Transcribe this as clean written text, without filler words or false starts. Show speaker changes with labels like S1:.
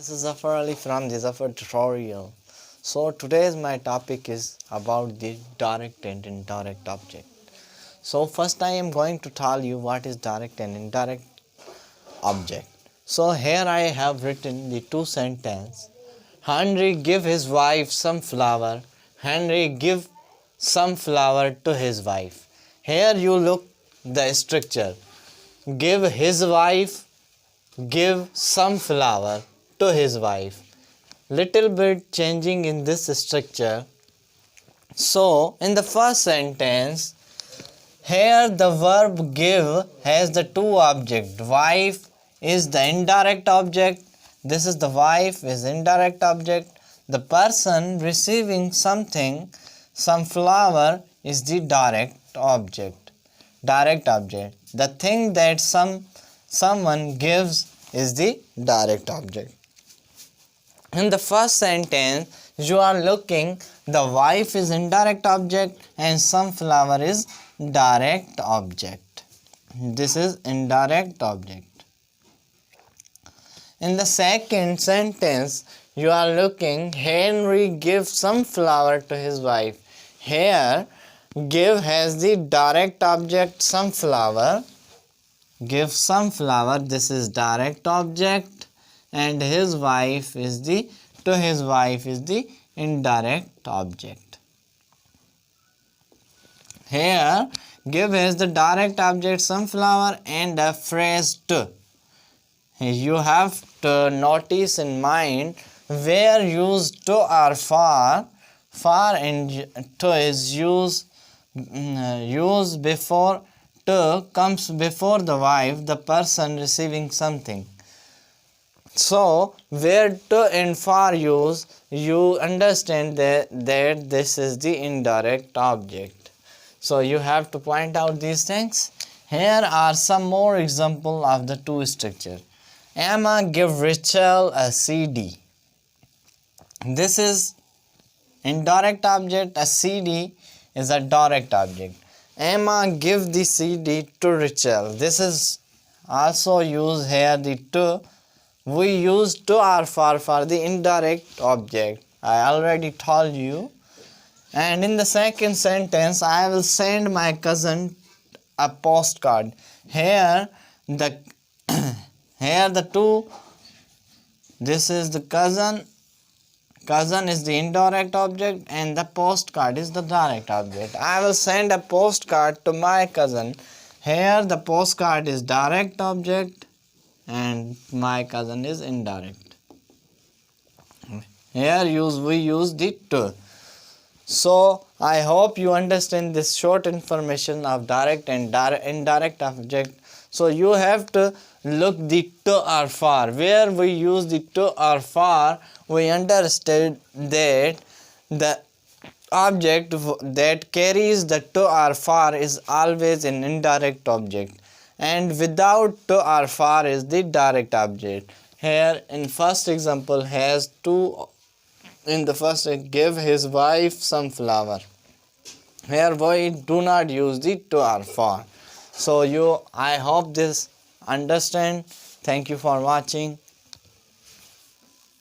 S1: This is Zaffar Ali from the Zaffar tutorial. So today's my topic is about the direct and indirect object. So first I am going to tell you what is direct and indirect object. So here I have written the two sentences. Henry give his wife some flower. Henry give some flower to his wife. Here you look the structure. Give his wife, give some flower to his wife. Little bit changing in this structure. So in the first sentence, here the verb give has the two objects. Wife is the indirect object. This is the wife is indirect object. The person receiving something, some flower, is the direct object. Direct object. The thing that someone gives is the direct object. In the first sentence, you are looking the wife is indirect object and some flower is direct object. This is indirect object. In the second sentence, you are looking Henry gives some flower to his wife. Here, give has the direct object some flower. Give some flower. This is direct object, and his wife is the indirect object. Here, give is the direct object some flower and a phrase to. You have to notice in mind where used to or for and to is used before to comes before the wife, the person receiving something. So where to and for use, you understand that this is the indirect object. So you have to point out these things. Here are some more examples of the two structure. Emma give Rachel a CD. This is indirect object. A CD is a direct object. Emma give the CD to Rachel. This is also used here the to. We use to or for the indirect object. I already told you. And in the second sentence, I will send my cousin a postcard. Here the two, this is the cousin is the indirect object and the postcard is the direct object. I will send a postcard to my cousin. Here the postcard is direct object and my cousin is indirect. Here we use the to. So I hope you understand this short information of direct and indirect object. So you have to look the to or for. Where we use the to or for, we understand that the object that carries the to or for is always an indirect object, and without to or for is the direct object. Here in first example has two. In the first, give his wife some flower. Here we do not use the to or for. So I hope this understand. Thank you for watching.